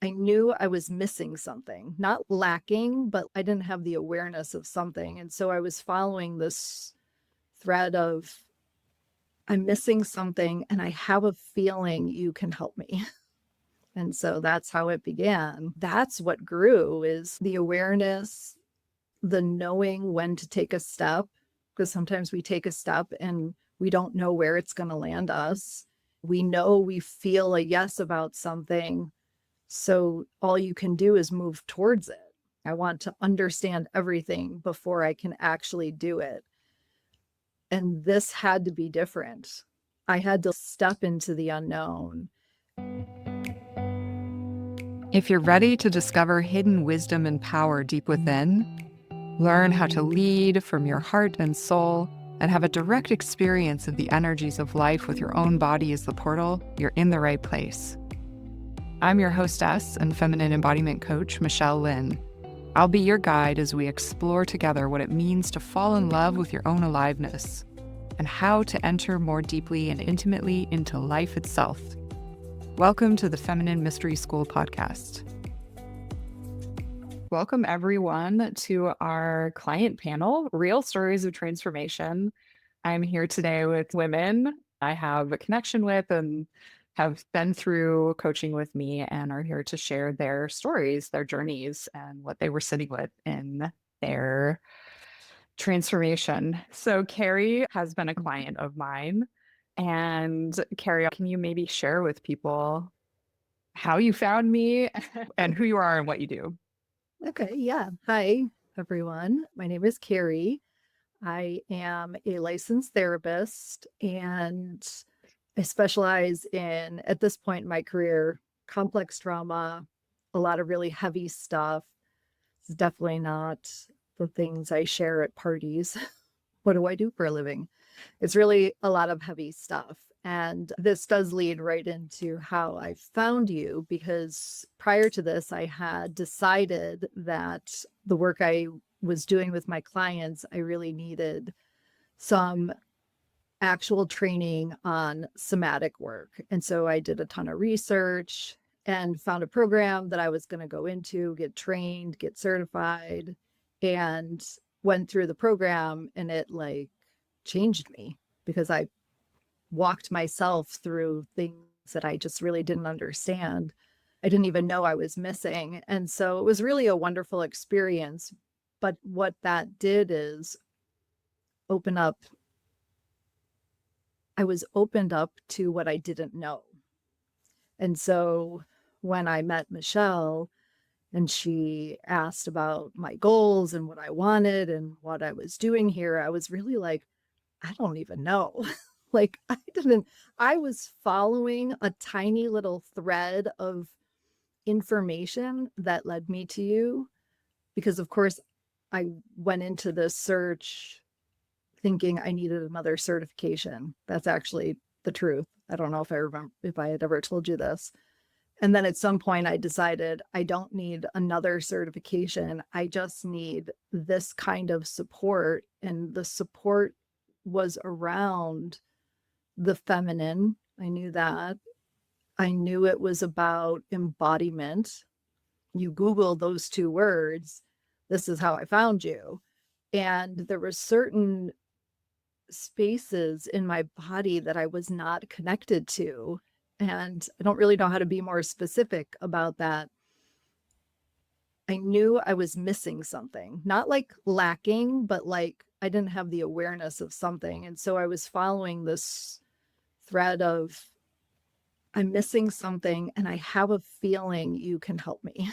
I knew I was missing something, not lacking, but I didn't have the awareness of something. And so I was following this thread of, I'm missing something and I have a feeling you can help me. And so that's how it began. That's what grew, is the awareness, the knowing when to take a step, because sometimes we take a step and we don't know where it's going to land us. We know we feel a yes about something. So all you can do is move towards it. I want to understand everything before I can actually do it. And this had to be different. I had to step into the unknown. If you're ready to discover hidden wisdom and power deep within, learn how to lead from your heart and soul, and have a direct experience of the energies of life with your own body as the portal, you're in the right place. I'm your hostess and feminine embodiment coach, Michelle Lynn. I'll be your guide as we explore together what it means to fall in love with your own aliveness and how to enter more deeply and intimately into life itself. Welcome to the Feminine Mystery School podcast. Welcome, everyone, to our client panel, Real Stories of Transformation. I'm here today with women I have a connection with and have been through coaching with me and are here to share their stories, their journeys, and what they were sitting with in their transformation. So Cari has been a client of mine. And Cari, can you maybe share with people how you found me and who you are and what you do? Okay, yeah. Hi, everyone. My name is Cari. I am a licensed therapist and I specialize in, at this point in my career, complex trauma, a lot of really heavy stuff. It's definitely not the things I share at parties. What do I do for a living? It's really a lot of heavy stuff. And this does lead right into how I found you, because prior to this, I had decided that the work I was doing with my clients, I really needed some actual training on somatic work. And so I did a ton of research and found a program that I was going to go into, get trained, get certified, and went through the program, and it like changed me because I walked myself through things that I just really didn't understand. I didn't even know I was missing. And so it was really a wonderful experience. But what that did is open up, I was opened up to what I didn't know. And so when I met Michelle and she asked about my goals and what I wanted and what I was doing here, I was really like, I don't even know. Like, I was following a tiny little thread of information that led me to you. Because, of course, I went into this search thinking I needed another certification. That's actually the truth. I don't know if I remember if I had ever told you this. And then at some point, I decided I don't need another certification. I just need this kind of support. And the support was around the feminine. I knew that. I knew it was about embodiment. You Google those two words, this is how I found you. And there were certain spaces in my body that I was not connected to. And I don't really know how to be more specific about that. I knew I was missing something, not like lacking, but like I didn't have the awareness of something. And so I was following this thread of, I'm missing something and I have a feeling you can help me.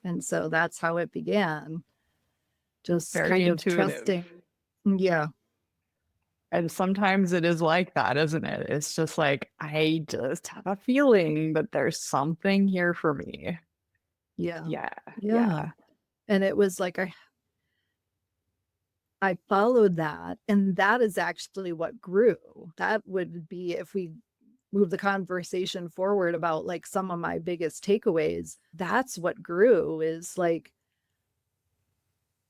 And so that's how it began. Just Very kind of intuitive. trusting. Yeah. And sometimes it is like that, isn't it? It's just like, I just have a feeling that there's something here for me. Yeah. Yeah, Yeah. yeah. And it was like I followed that. And that is actually what grew. That would be, if we move the conversation forward about like some of my biggest takeaways, that's what grew, is like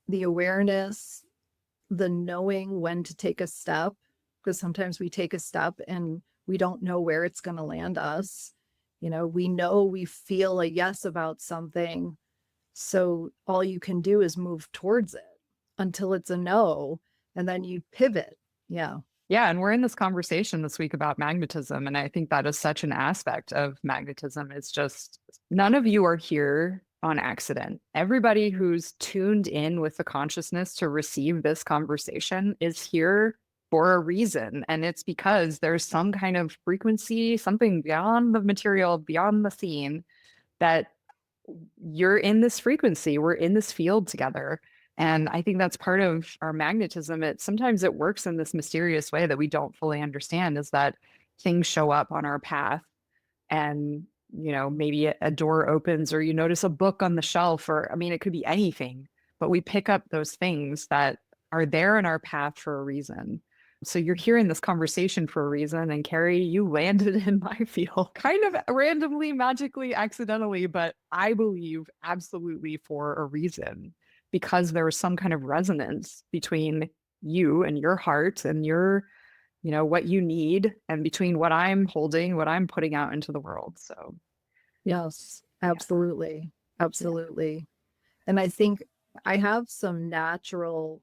the awareness, the knowing when to take a step, because sometimes we take a step and we don't know where it's going to land us. We know we feel a yes about something. So all you can do is move towards it until it's a no. And then you pivot. Yeah. Yeah, and we're in this conversation this week about magnetism, and I think that is such an aspect of magnetism. It's just none of you are here on accident. Everybody who's tuned in with the consciousness to receive this conversation is here for a reason, and it's because there's some kind of frequency, something beyond the material, beyond the scene that you're in this frequency, we're in this field together. And I think that's part of our magnetism. It sometimes it works in this mysterious way that we don't fully understand, is that things show up on our path and maybe a door opens or you notice a book on the shelf, or I mean it could be anything, but we pick up those things that are there in our path for a reason. So you're hearing this conversation for a reason, and Cari, you landed in my field kind of randomly, magically, accidentally, but I believe absolutely for a reason, because there was some kind of resonance between you and your heart and your what you need, and between what I'm holding, what I'm putting out into the world. So, Yes, yeah. absolutely. Yeah. Absolutely. And I think I have some natural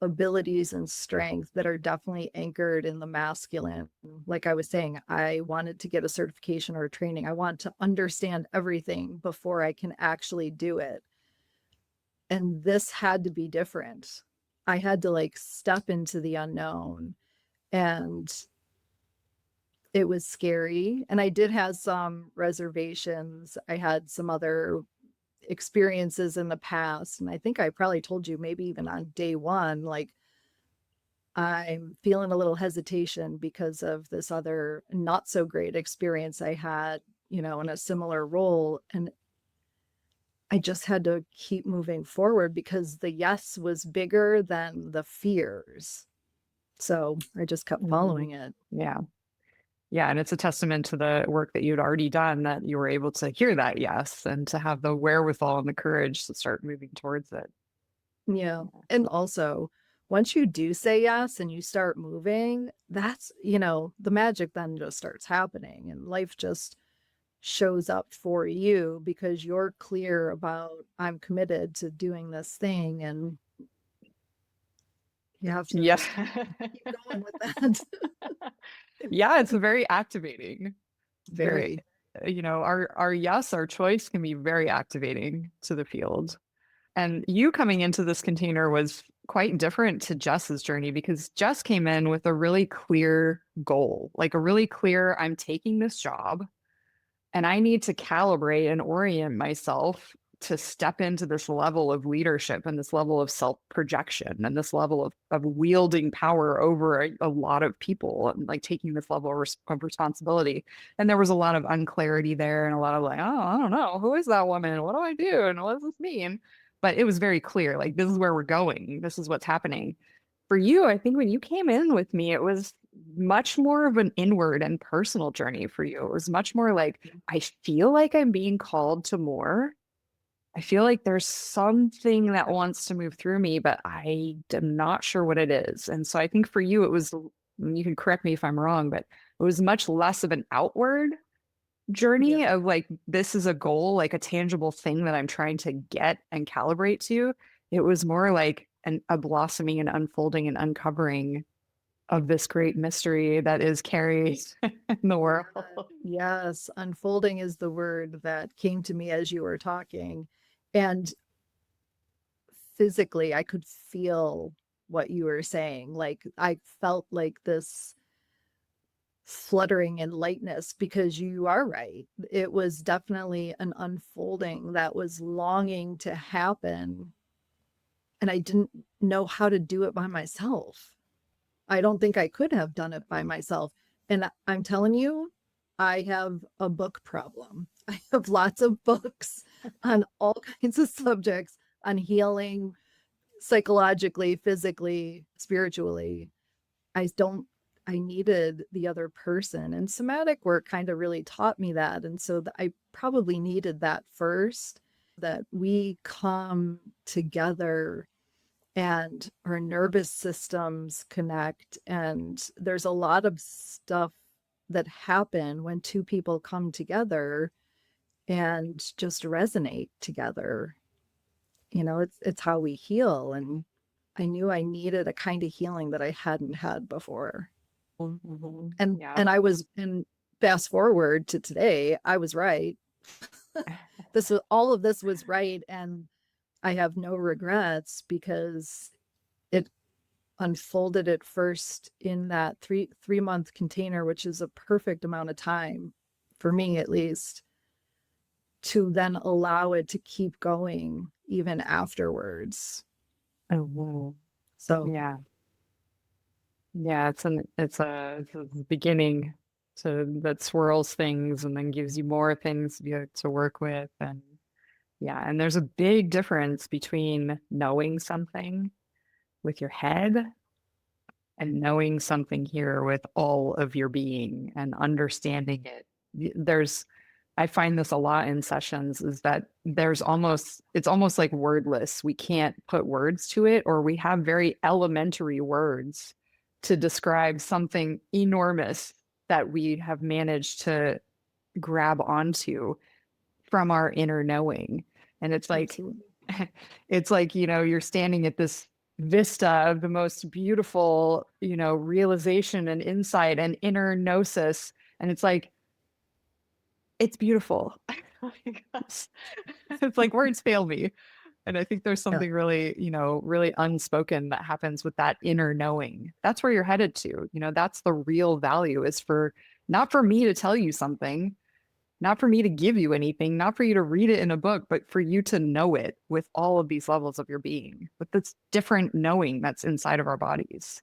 abilities and strengths that are definitely anchored in the masculine. Like I was saying, I wanted to get a certification or a training. I want to understand everything before I can actually do it. And this had to be different. I had to like step into the unknown, and it was scary. And I did have some reservations. I had some other experiences in the past. And I think I probably told you, maybe even on day one, like I'm feeling a little hesitation because of this other not so great experience I had, in a similar role. And I just had to keep moving forward because the yes was bigger than the fears. So I just kept Mhm. following it. Yeah. Yeah. And it's a testament to the work that you'd already done that you were able to hear that yes and to have the wherewithal and the courage to start moving towards it. Yeah. And also, once you do say yes and you start moving, that's, the magic then just starts happening and life just shows up for you because you're clear about, I'm committed to doing this thing. And you have to Yeah. keep going with that. Yeah, it's very activating. Very, Very. our yes, our choice can be very activating to the field. And you coming into this container was quite different to Jess's journey, because Jess came in with a really clear goal, like a really clear, I'm taking this job and I need to calibrate and orient myself to step into this level of leadership and this level of self projection and this level of wielding power over a lot of people, and like taking this level of responsibility. And there was a lot of unclarity there and a lot of like, oh, I don't know, who is that woman? What do I do? And what does this mean? But it was very clear, like, this is where we're going. This is what's happening. For you, I think when you came in with me, it was much more of an inward and personal journey for you. It was much more like, I feel like I'm being called to more. I feel like there's something that wants to move through me, but I am not sure what it is. And so I think for you, it was, you can correct me if I'm wrong, but it was much less of an outward Yeah. journey of like, this is a goal, like a tangible thing that I'm trying to get and calibrate to. It was more like a blossoming and unfolding and uncovering of this great mystery that is Cari in the Yeah. world. Yes. Unfolding is the word that came to me as you were talking. And physically, I could feel what you were saying. Like I felt like this fluttering and lightness because you are right. It was definitely an unfolding that was longing to happen. And I didn't know how to do it by myself. I don't think I could have done it by myself. And I'm telling you, I have a book problem. I have lots of books on all kinds of subjects on healing psychologically, physically, spiritually. I don't, I needed the other person. And somatic work kind of really taught me that. And so I probably needed that first, that we come together and our nervous systems connect. And there's a lot of stuff that happen when two people come together and just resonate together. It's how we heal. And I knew I needed a kind of healing that I hadn't had before. Mm-hmm. And Yeah. and I was and fast forward to today, I was right. All of this was right, and I have no regrets because it unfolded at first in that three month container, which is a perfect amount of time for me at least, to then allow it to keep going even afterwards. Oh, So yeah. Yeah, it's a beginning that swirls things and then gives you more things to work with. And yeah, and there's a big difference between knowing something with your head and knowing something here with all of your being and understanding it. I find this a lot in sessions is that it's almost like wordless. We can't put words to it, or we have very elementary words to describe something enormous that we have managed to grab onto from our inner knowing. And absolutely. it's like, you're standing at this vista of the most beautiful, realization and insight and inner gnosis. And it's like, it's beautiful. Because it's like words fail me. And I think there's Yeah. something really, really unspoken that happens with that inner knowing. That's where you're headed to. That's the real value is for not for me to tell you something, not for me to give you anything, not for you to read it in a book, but for you to know it with all of these levels of your being, with this different knowing that's inside of our bodies.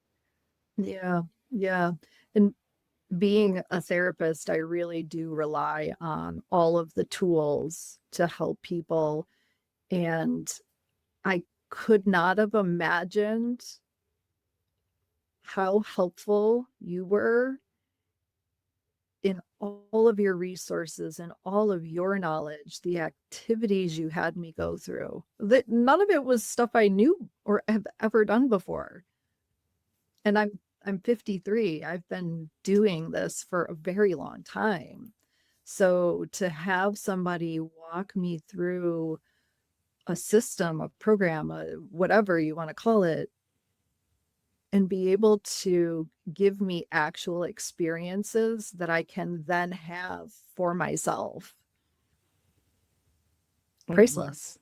Yeah. Yeah. And being a therapist, I really do rely on all of the tools to help people. And I could not have imagined how helpful you were in all of your resources and all of your knowledge, the activities you had me go through. That none of it was stuff I knew or have ever done before. And I'm 53. I've been doing this for a very long time. So to have somebody walk me through a system, a program, whatever you want to call it, and be able to give me actual experiences that I can then have for myself. Mhm. Priceless.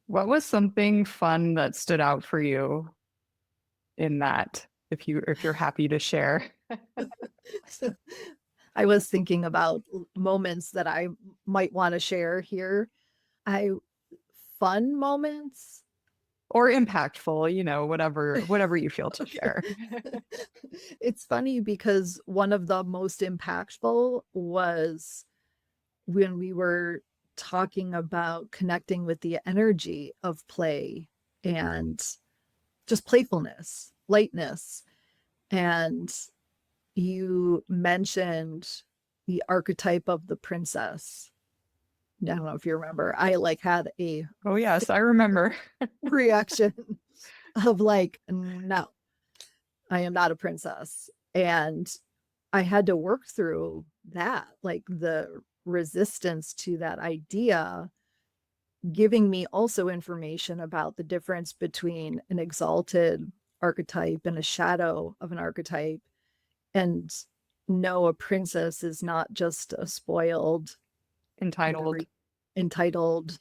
What was something fun that stood out for you in that, if you're happy to share? I was thinking about moments that I might want to share here. I Fun moments. Or impactful, whatever you feel to Okay. share. It's funny because one of the most impactful was when we were talking about connecting with the energy of play and just playfulness, lightness. And you mentioned the archetype of the princess. I don't know if you remember. I like had a Oh yes, I remember. reaction of like, no, I am not a princess. And I had to work through that, like the resistance to that idea, giving me also information about the difference between an exalted archetype and a shadow of an archetype. And no, a princess is not just a spoiled, whatever, Entitled. entitled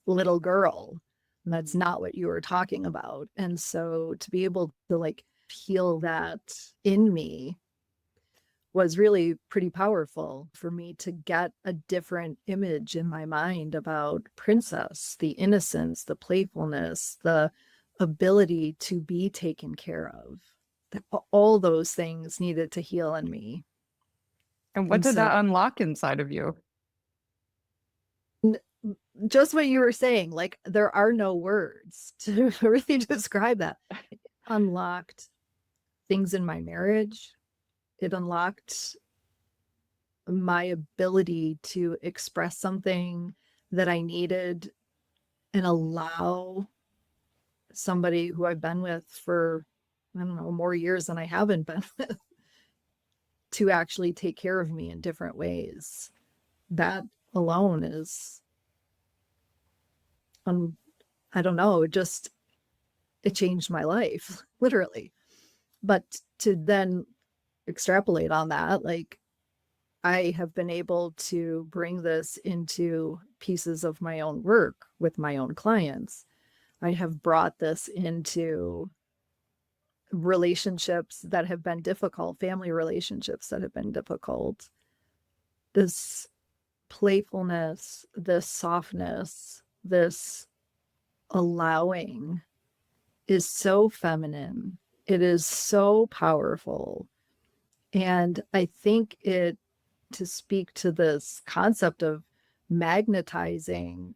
little girl. And that's not what you were talking about. And so to be able to like feel that in me was really pretty powerful for me to get a different image in my mind about princess, the innocence, the playfulness, the ability to be taken care of. All those things needed to heal in me. And what And did so that unlock inside of you? just what you were saying, like there are no words to really describe that. It unlocked things in my marriage. It unlocked my ability to express something that I needed and allow somebody who I've been with for, I don't know, more years than I haven't been with to actually take care of me in different ways. That alone is, I don't know, it changed my life, literally. But to then extrapolate on that, like, I have been able to bring this into pieces of my own work with my own clients. I have brought this into relationships that have been difficult, family relationships that have been difficult. This playfulness, this softness, this allowing is so feminine. It is so powerful. And I think to speak to this concept of magnetizing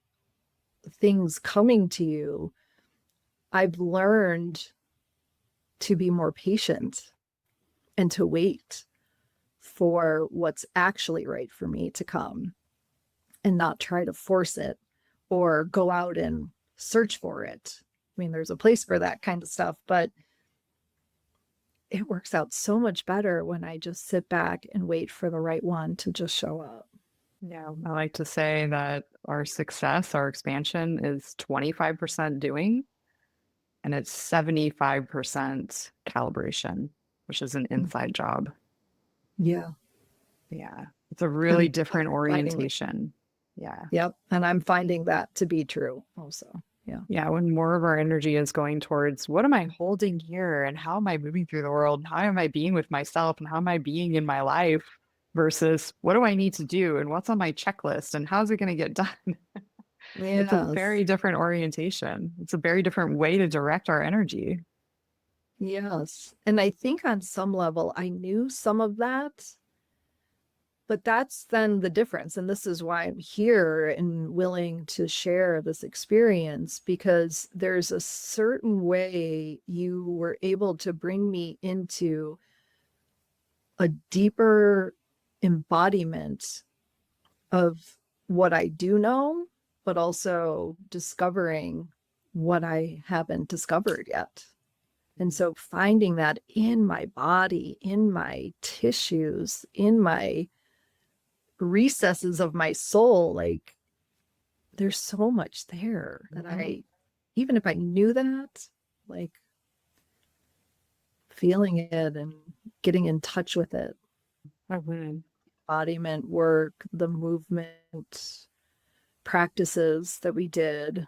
things coming to you, I've learned to be more patient and to wait for what's actually right for me to come and not try to force it or go out and search for it. I mean, there's a place for that kind of stuff, but it works out so much better when I just sit back and wait for the right one to just show up. Yeah, I like to say that our success, our expansion is 25% doing and it's 75% calibration, which is an inside job. Yeah. Yeah, it's a really And different finding, orientation. Yeah. yep. And I'm finding that to be true also. Yeah. Yeah, when more of our energy is going towards what am I holding here and how am I moving through the world? And how am I being with myself and how am I being in my life versus what do I need to do and what's on my checklist and how's it going to get done? It's a Yes. very different orientation. It's a very different way to direct our energy. Yes. And I think on some level, I knew some of that, but that's then the difference. And this is why I'm here and willing to share this experience, because there's a certain way you were able to bring me into a deeper embodiment of what I do know, but also discovering what I haven't discovered yet. And so finding that in my body, in my tissues, in my recesses of my soul, like, there's so much there that even if I knew that, like, feeling it and getting in touch with it, Mhm. embodiment work, the movement practices that we did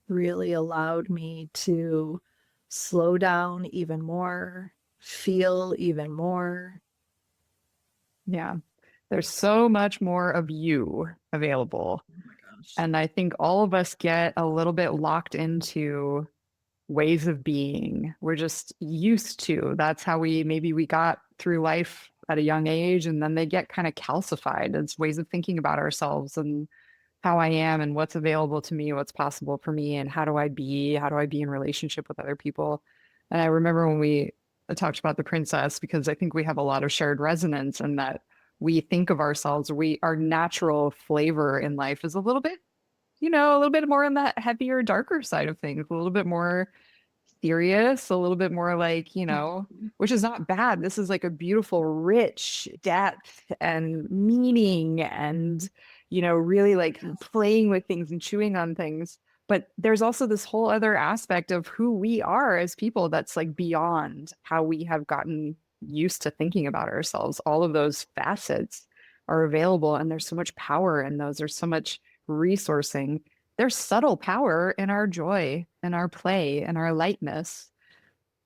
really allowed me to slow down even more, feel even more. Yeah. There's so much more of you available. Oh my gosh. And I think all of us get a little bit locked into ways of being. We're just used to. That's how maybe we got through life at a young age, and then they get kind of calcified as ways of thinking about ourselves and how I am and what's available to me, what's possible for me, and how do I be in relationship with other people. And I remember when we talked about the princess, because I think we have a lot of shared resonance in that we think of ourselves, our natural flavor in life is a little bit, a little bit more on that heavier, darker side of things, a little bit more serious, a little bit more like, which is not bad. This is like a beautiful, rich depth and meaning and, really like Yes. playing with things and chewing on things. But there's also this whole other aspect of who we are as people that's like beyond how we have gotten used to thinking about ourselves. All of those facets are available, and there's so much power in those. There's so much resourcing. There's subtle power in our joy and our play and our lightness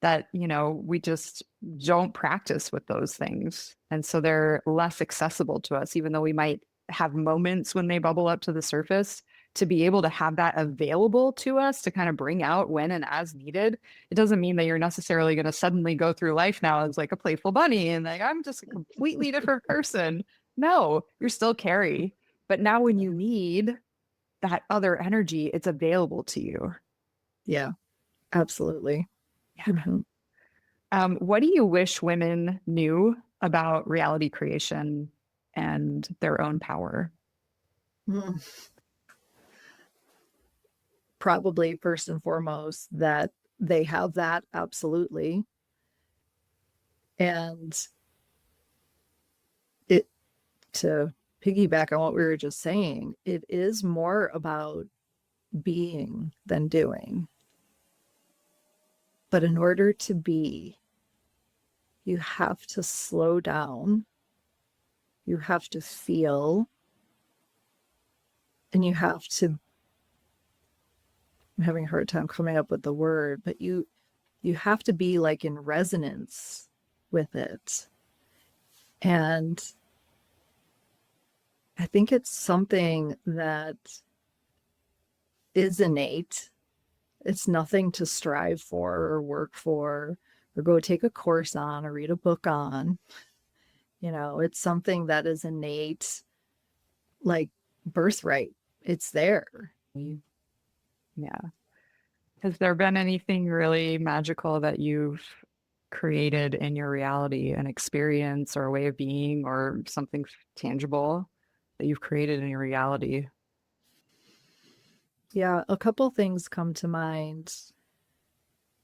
that, we just don't practice with those things. And so they're less accessible to us, even though we might have moments when they bubble up to the surface. To be able to have that available to us to kind of bring out when and as needed, it doesn't mean that you're necessarily going to suddenly go through life now as like a playful bunny and like, I'm just a completely different person. No, you're still Cari. But now when you need that other energy, it's available to you. Yeah, absolutely. Yeah. Mhm. What do you wish women knew about reality creation and their own power? Mm. Probably first and foremost that they have that absolutely. And to piggyback on what we were just saying, it is more about being than doing. But in order to be, you have to slow down, you have to feel, and you have to, I'm having a hard time coming up with the word, but you have to be like in resonance with it. And I think it's something that is innate. It's nothing to strive for or work for or go take a course on or read a book on. It's something that is innate, like birthright. It's there. Yeah. Has there been anything really magical that you've created in your reality, an experience or a way of being or something tangible that you've created in your reality? Yeah, a couple things come to mind.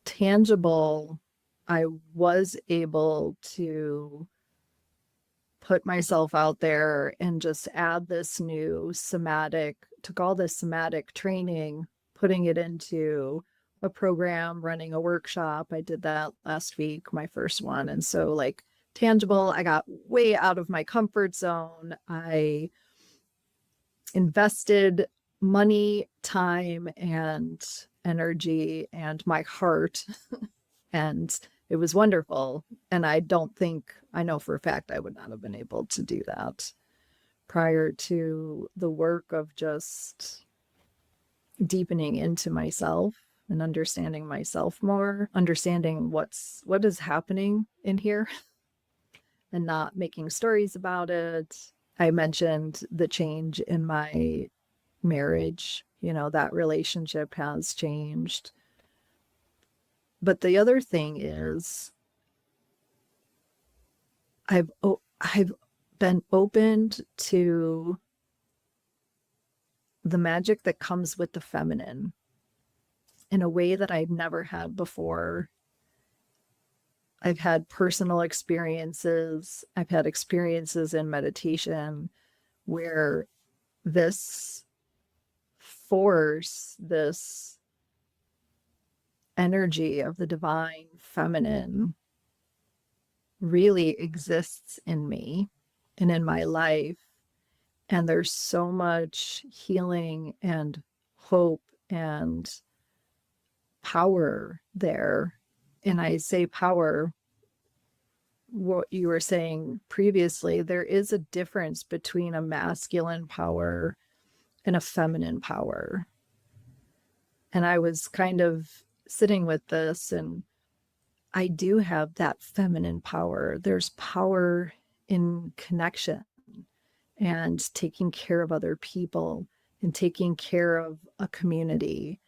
Tangible, I was able to put myself out there and just add this new somatic, took all this somatic training, putting it into a program, running a workshop. I did that last week, my first one. And so, like, tangible, I got way out of my comfort zone. I invested money, time, and energy and my heart. And it was wonderful. And I know for a fact I would not have been able to do that prior to the work of just deepening into myself and understanding myself more, understanding what is happening in here and not making stories about it. I mentioned the change in my marriage, that relationship has changed. But the other thing is I've been opened to the magic that comes with the feminine in a way that I've never had before. I've had personal experiences. I've had experiences in meditation where this force, this energy of the divine feminine really exists in me and in my life. And there's so much healing and hope and power there. And I say power, what you were saying previously, there is a difference between a masculine power and a feminine power. And I was kind of sitting with this, and I do have that feminine power. There's power in connection and taking care of other people and taking care of a community.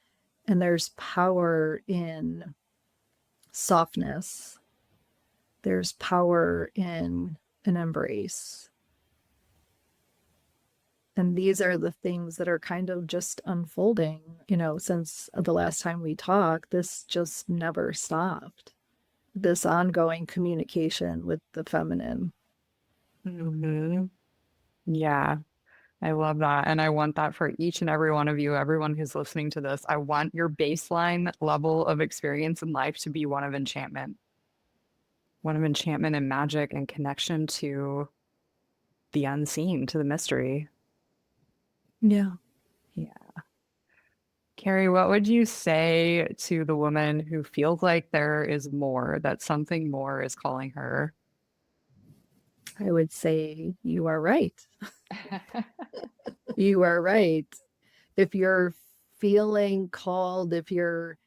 And there's power in softness. There's power in an embrace. And these are the things that are kind of just unfolding, since the last time we talked. This just never stopped. This ongoing communication with the feminine. Mhm. Yeah, I love that. And I want that for each and every one of you, everyone who's listening to this. I want your baseline level of experience in life to be one of enchantment and magic and connection to the unseen, to the mystery. Yeah. Yeah. Cari, what would you say to the woman who feels like there is more, that something more is calling her? I would say you are right. You are right. If you're feeling called, if you're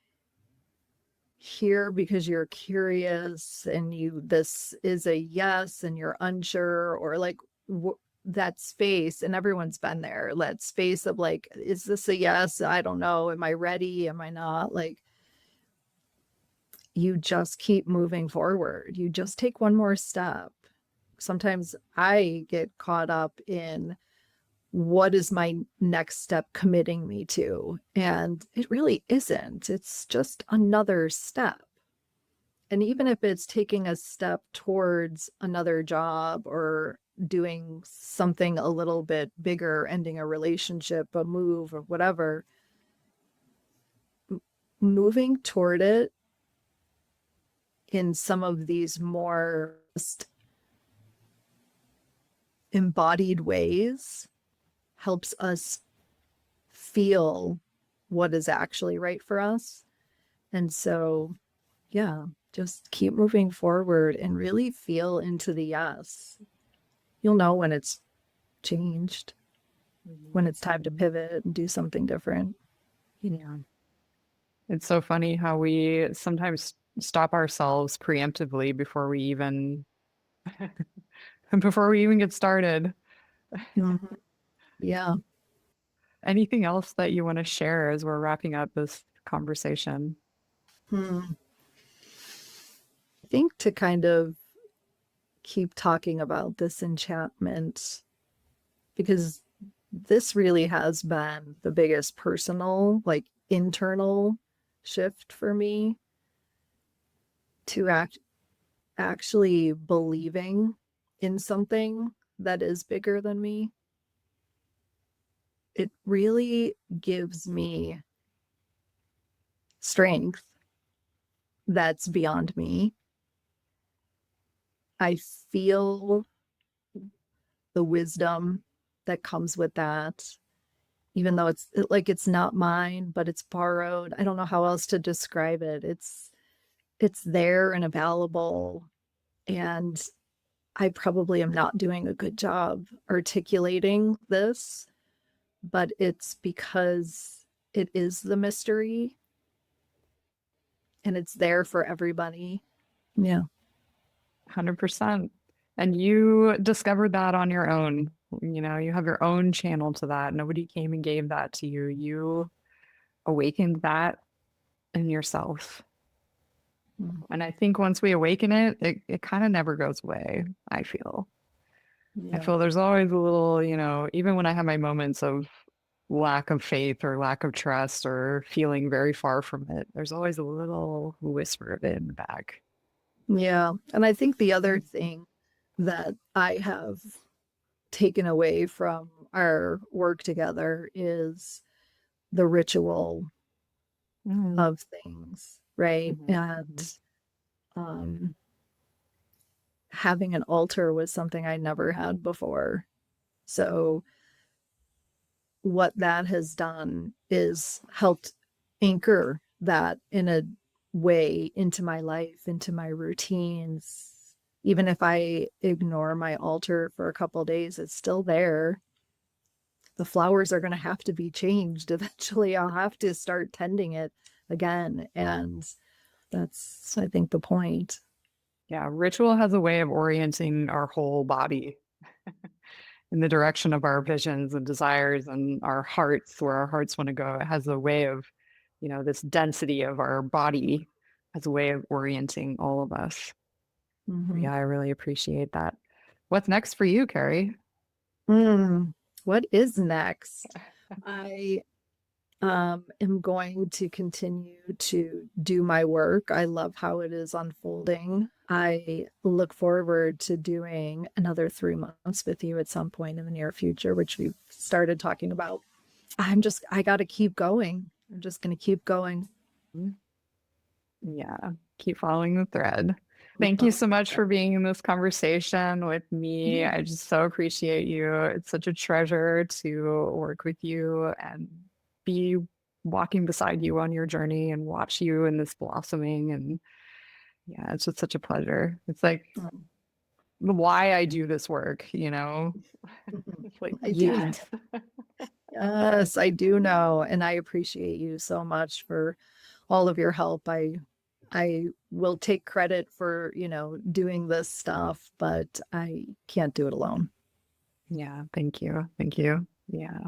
here because you're curious and this is a yes and you're unsure, or like that space, and everyone's been there, that space of like, is this a yes? I don't know. Am I ready? Am I not? Like, you just keep moving forward. You just take one more step. Sometimes I get caught up in what is my next step committing me to? And it really isn't. It's just another step. And even if it's taking a step towards another job or doing something a little bit bigger, ending a relationship, a move, or whatever, moving toward it in some of these more embodied ways helps us feel what is actually right for us. And so, yeah, just keep moving forward and really feel into the yes. You'll know when it's changed, when it's time to pivot and do something different. Yeah. It's so funny how we sometimes stop ourselves preemptively before we even get started. Mhm. Yeah. Anything else that you want to share as we're wrapping up this conversation? Hmm. I think to kind of keep talking about this enchantment, because this really has been the biggest personal, like internal shift for me, to actually believing in something that is bigger than me. It really gives me strength that's beyond me. I feel the wisdom that comes with that, even though it's not mine, but it's borrowed. I don't know how else to describe it. It's there and available, and I probably am not doing a good job articulating this, but it's because it is the mystery and it's there for everybody. Yeah. 100%. And you discovered that on your own. You know, you have your own channel to that. Nobody came and gave that to you. You awakened that in yourself. And I think once we awaken it, it kind of never goes away, I feel. I Yeah. feel there's always a little, you know, even when I have my moments of lack of faith or lack of trust or feeling very far from it, there's always a little whisper of it in the back. Yeah. And I think the other thing that I have taken away from our work together is the ritual Mm, of things, right? mhm, mhm. And um, having an altar was something I never had before. So, what that has done is helped anchor that in a way into my life, into my routines. Even if I ignore my altar for a couple days, it's still there. The flowers are going to have to be changed eventually. I'll have to start tending it again. And that's, I think, the point. Yeah, ritual has a way of orienting our whole body in the direction of our visions and desires and our hearts, where our hearts want to go. It has a way of, you know, this density of our body has a way of orienting all of us. Mm-hmm. Yeah, I really appreciate that. What's next for you, Cari? What is next? I am going to continue to do my work. I love how it is unfolding. I look forward to doing another 3 months with you at some point in the near future, which we've started talking about. I got to keep going. I'm just going to keep going. Yeah, keep following the thread. Keep Thank you following so the much thread. for being in this conversation with me. Yeah. I just so appreciate you. It's such a treasure to work with you and be walking beside you on your journey and watch you in this blossoming. And yeah, it's just such a pleasure. It's like why I do this work, you know? It's like, I do. yes. Yes, I do know, and I appreciate you so much for all of your help. I will take credit for, doing this stuff, but I can't do it alone. Yeah, thank you. Thank you. Yeah.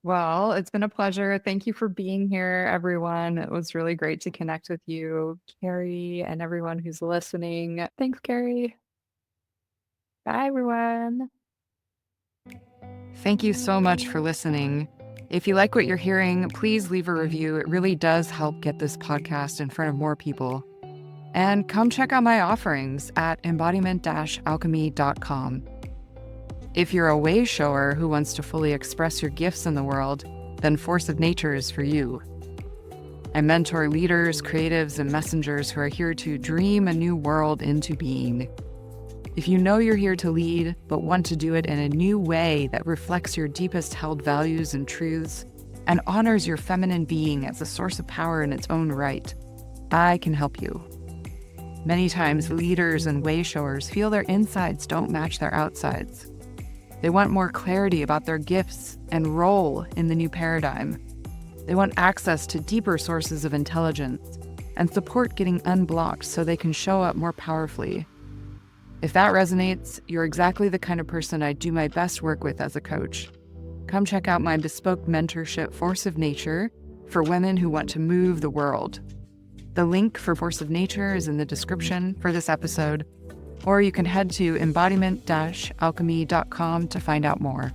Well, it's been a pleasure. Thank you for being here, everyone. It was really great to connect with you, Cari, and everyone who's listening. Thanks, Cari. Bye, everyone. Thank you so much for listening. If you like what you're hearing, please leave a review. It really does help get this podcast in front of more people. And come check out my offerings at embodiment-alchemy.com. If you're a way shower who wants to fully express your gifts in the world, then Force of Nature is for you. I mentor leaders, creatives, and messengers who are here to dream a new world into being. If you know you're here to lead, but want to do it in a new way that reflects your deepest held values and truths, and honors your feminine being as a source of power in its own right, I can help you. Many times, leaders and way showers feel their insides don't match their outsides. They want more clarity about their gifts and role in the new paradigm. They want access to deeper sources of intelligence and support getting unblocked so they can show up more powerfully. If that resonates, you're exactly the kind of person I do my best work with as a coach. Come check out my bespoke mentorship, Force of Nature, for women who want to move the world. The link for Force of Nature is in the description for this episode, or you can head to embodiment-alchemy.com to find out more.